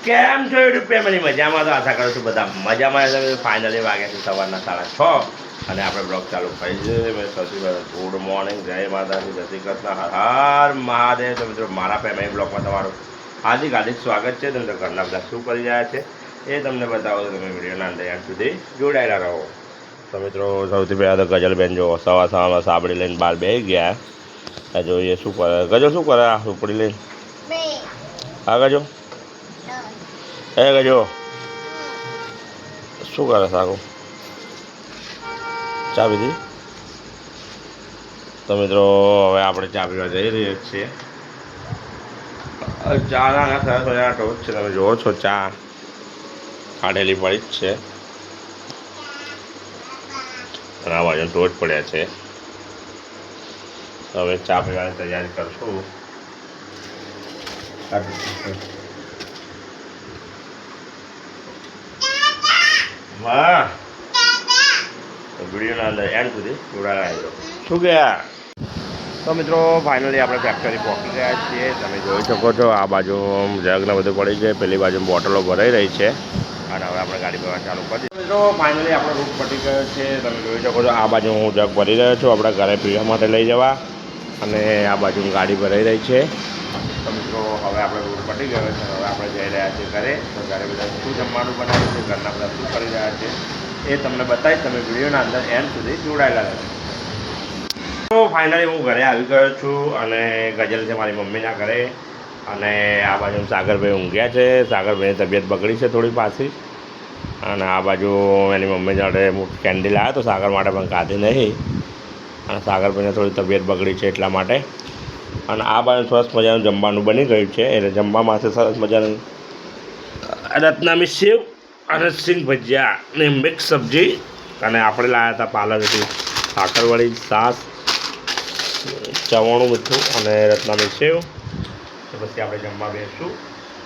કેમ છો YouTube family? મજામાં તો આશા કરું છું બધા મજામાં છે. ફાઇનલી વાગ્યા છે સવારના 6:30 અને આપણે બ્લોગ ચાલુ કરી છે. સૌથી પહેલાં ગુડ મોર્નિંગ, જય માતાજી, જય શ્રી કૃષ્ણ, હર હર મહાદેવ. તો મિત્રો મારા ફેમિલી બ્લોગમાં તમારું હાર્દિક હાર્દિક સ્વાગત છે. તો મિત્રો ઘરના બધા શું કરી રહ્યા છે એ તમને બતાવો તો તમે વિડીયોના અંદર એન્ડ સુધી જોડાયેલા રહો. તો મિત્રો સૌથી પહેલાં તો ગજલબેન જો સવારમાં સાબડી લઈને બહાર બેસી ગયા. જોઈએ શું કરે ગજો, શું કરે આ સુપડી લઈને? હા ગજો, ગજો શું કરે સારું? ચા પીધી? તો મિત્રો હવે આપણે ચા પીવા જઈ રહ્યા છીએ. ચા ના થયા ટોચ છે, તમે જુઓ છો ચા કાઢેલી પડી જ છે અને આ બાજુ ટોચ પડ્યા છે. હવે ચા પીવાની તૈયારી કરશું. વાહ, વિડીયોના અંદર એન્ડ સુધી જોડાયેલા. શું ગયા? તો મિત્રો ફાઇનલી આપણે ફેક્ટરી પહોંચી ગયા છીએ. તમે જોઈ શકો છો આ બાજુ જગને બધું પડી છે, પેલી બાજુ બોટલો ભરાઈ રહી છે અને હવે આપણે ગાડી ભરવા ચાલુ કરી. મિત્રો ફાઇનલી આપણો રૂટ પટી ગયો છે. તમે જોઈ શકો છો આ બાજુ હું જગ ભરી રહ્યો છું આપણા ઘરે પીવા માટે લઈ જવા, અને આ બાજુ ગાડી ભરાઈ રહી છે. તો મિત્રો હવે આપણે રૂટ પટી ગયો છે. હવે આપણે જઈ રહ્યા છીએ ઘરે. તો ઘરે બધા શું જમવાનું બનાવ્યું છે, ઘરના બધા શું કરી રહ્યા છે એ તમને બતાવીશ. તમે વિડીયોના અંદર એન્ડ સુધી જોડાયેલા રહેજો. તો ફાઇનલી હું ઘરે આવી ગયો છું અને ગજલ છે મારી મમ્મીના ઘરે, અને આ બાજુ સાગરભાઈ ઊંઘ્યા છે. સાગરભાઈની તબિયત બગડી છે થોડી પાછી, અને આ બાજુ એની મમ્મી જોડે કેન્ડી લાવ્યો તો સાગર માટે પણ ખાધી નહીં, અને સાગરભાઈને થોડી તબિયત બગડી છે એટલા માટે. અને આ બાજુ સરસ મજાનું જમવાનું બની ગયું છે. એટલે જમવામાં સરસ મજાનું રત્નામી સેવ અને સિંગ ભજીયા ને મિક્સ સબ્જી, અને આપણે લાવ્યા હતા પાલકથી સાકરવાળી છાશ, ચવાણું મીઠું અને રત્નામી સેવ. તો પછી આપણે જમવા બેસશું.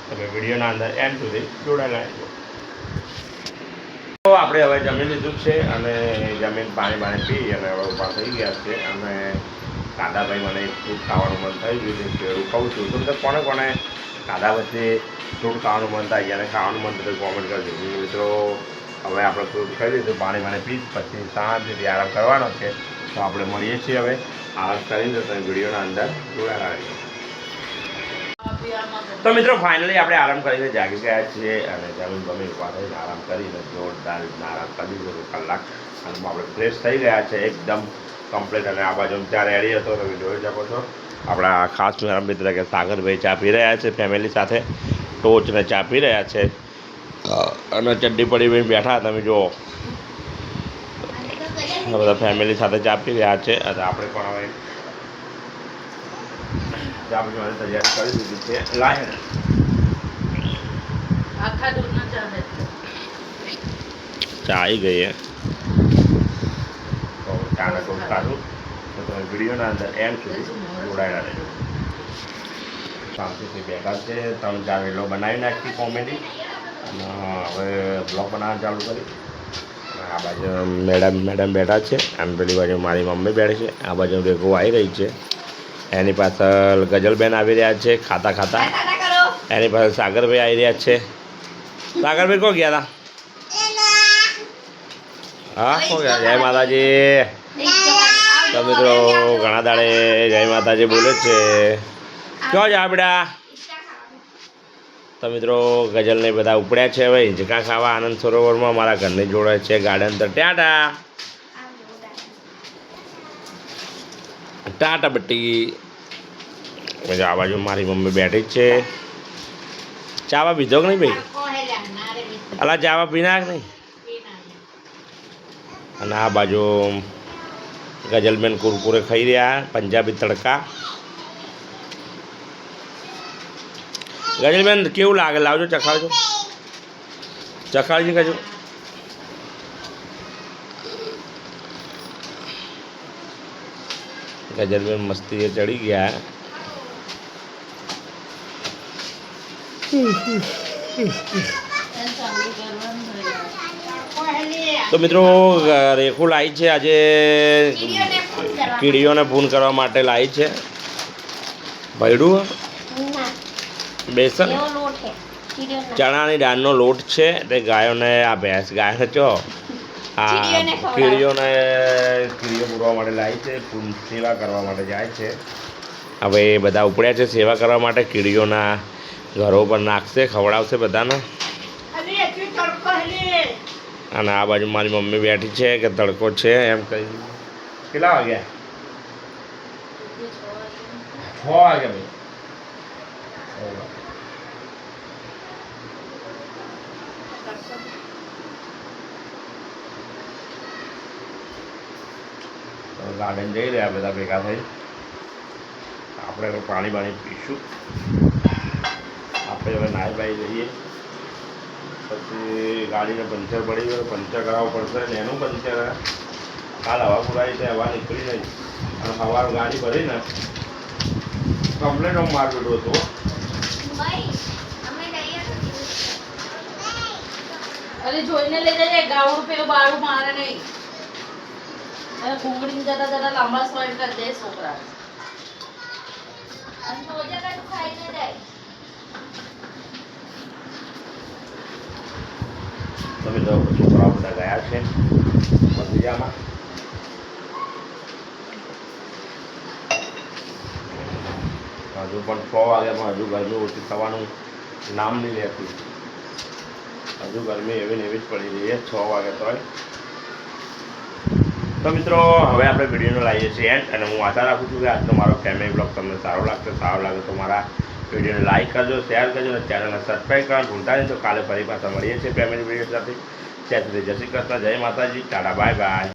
તમે વિડીયોના અંદર એન્ડ સુધી જોડાયેલા રહેજો. તો આપણે હવે જમી લીધું છે અને જમીન પાણી પી અને હવે ઉભા થઈ ગયા છે. અને દાદાભાઈ મને ફ્રૂટ ખાવાનું મન થઈ ગયું છે, એવું કહું છું. તો બધા કોને કોને દાદા વચ્ચે ફ્રૂટ ખાવાનું મન થાય, જેને ખાવાનું મન થતું કોમેન્ટ કરજો. મિત્રો હવે આપણે ફ્રૂટ ખાઈ લીધું, પાણી પી પછી શાંતિથી આરામ કરવાનો છે. તો આપણે મળીએ છીએ હવે આરામ કરીને. તમે વિડીયોના અંદર જોડાયેલા રહીએ. તો મિત્રો ફાઇનલી આપણે આરામ કરીને જાગી ગયા છીએ અને જમીન ઉભા થઈને આરામ કરીને જોરદાર રીતના આરામ કરી દીધો કલાક, અને આપણે ફ્રેશ થઈ ગયા છે એકદમ કમ્પ્લીટ. અને આ બાજુ ત્યાં રેડી હતો, તમે જોઈ શકો છો. આપણા ખાસ મિત્ર કે સાગરભાઈ ચા પી રહ્યા છે ફેમિલી સાથે, ટોચને ચા પી રહ્યા છે અને ચડ્ડી પડી ભાઈ બેઠા. તમે જુઓ બધા ફેમિલી સાથે ચા પી રહ્યા છે. અને આપણે પણ હવે ચા પીવાની તૈયારી કરી દીધી છે. લાય ચા આવી ગઈ તો ચાને થોડું કાઢું. તો તમે વિડીયોના અંદર એન્ડ સુધી જોડાયેલા રહેજો. શાંતિથી બેઠા છે, 3-4 વેલો બનાવી નાખી કોમેડી, અને હવે બ્લોગ બનાવવાનું ચાલુ કરી. આ બાજુ મેડમ બેઠા છે, અને પેલી બાજુ મારી મમ્મી બેઠી છે. આ બાજુ રેગો આવી રહી છે, એની પાછળ ગજલબેન આવી રહ્યા છે ખાતા ખાતા. એની પાછળ સાગરભાઈ આવી રહ્યા છે. સાગરભાઈ કો ગયા હતા? હા, કો ગયા? જય માતાજી. તો મિત્રો ઘણા દાડે જય માતાજી બોલે છે. ક્યાં જા બેટા? તો મિત્રો ગજલને બધા ઉપડ્યા છે હવે હિંચકા ખાવા આનંદ સરોવરમાં. મારા ઘરની જોડે છે ગાર્ડન. તો ટાટા ટાટા બટ્ટી. આ બાજુ મારી મમ્મી બેઠી જ છે. ચાવા પીધો કે નહીં ભાઈ? અલા ચાવા પીના કે નહીં? અને આ બાજુ ગજલબેન કુરકુરે ખાઈ રહ્યા, પંજાબી તડકા. ગજલબેન કેવું લાગે? લાવજો, ચખાડજો, ચખાડજી કજો. ગજલબેન મસ્તી ચડી ગયા. તો મિત્રો રેખું લાવી છે આજે કીડીઓને ફોન કરવા માટે લાવી છે. ભયડું બેસન ચણાની દાળનો લોટ છે તે ગાયોને આ ભેંસ ગાયને ચો આ કીડીઓને કીડીઓ પૂરવા માટે લાવી છે, સેવા કરવા માટે જાય છે. હવે એ બધા ઉપડ્યા છે સેવા કરવા માટે, કીડીઓના ઘરો પર નાખશે, ખવડાવશે બધાને. અને આ બાજુ મારી મમ્મી બેઠી છે કે તડકો છે એમ કહી. કેટલા વાગ્યા? 6 વાગ્યા ભાઈ. ગાર્ડન જઈ રહ્યા બધા ભેગા થઈ. આપણે પાણી બાણી પીશું. આપણે હવે નાહી બાઈ જઈએ. પછી ગાડીને પંચર પડી ગયું, પંચર કરાવવું પડશે ને એનું પંચર કાલ હવા પુરાઈ છે, હવા નીકળી નહીં અને સવાર ગાડી ભરીને કમ્પ્લેટ હું માર દીધો હતો. અરે જોઈને લઈ જજે, ગાવડું પેલું બાળું મારે નહીં. અને ઘૂંઘડીને જતા જતા લાંબા સ્વાઈડ કરી દે છોકરા. અને તો ઓજા કઈ ખાઈને જાય. તમે તો છોકરાઓ બધા ગયા છે બગીચામાં. હજુ પણ 6 વાગ્યામાં હજુ ગરમી ઓછી થવાનું નામ નહીં લેતું. હજુ ગરમી એવી ને એવી જ પડી રહી છે 6 વાગે તોય. તો મિત્રો હવે આપણે વિડીયોનો લાવીએ છીએ એન્ડ, અને હું આશા રાખું છું કે આજનો મારો ફેમિલી બ્લોગ તમને સારો લાગશે. સારો લાગે તો મારા વિડીયોને લાઈક કરજો, શેર કરજો અને ચેનલને સબસ્ક્રાઈબ કરવાનું ભૂલતા નહીં. તો કાલે ફરી પાછા મળીએ છીએ ફેમિલી વિડીયો સાથે. ત્યાં સુધી જય શ્રી કૃષ્ણ, જય માતાજી, ટાટા, બાય બાય.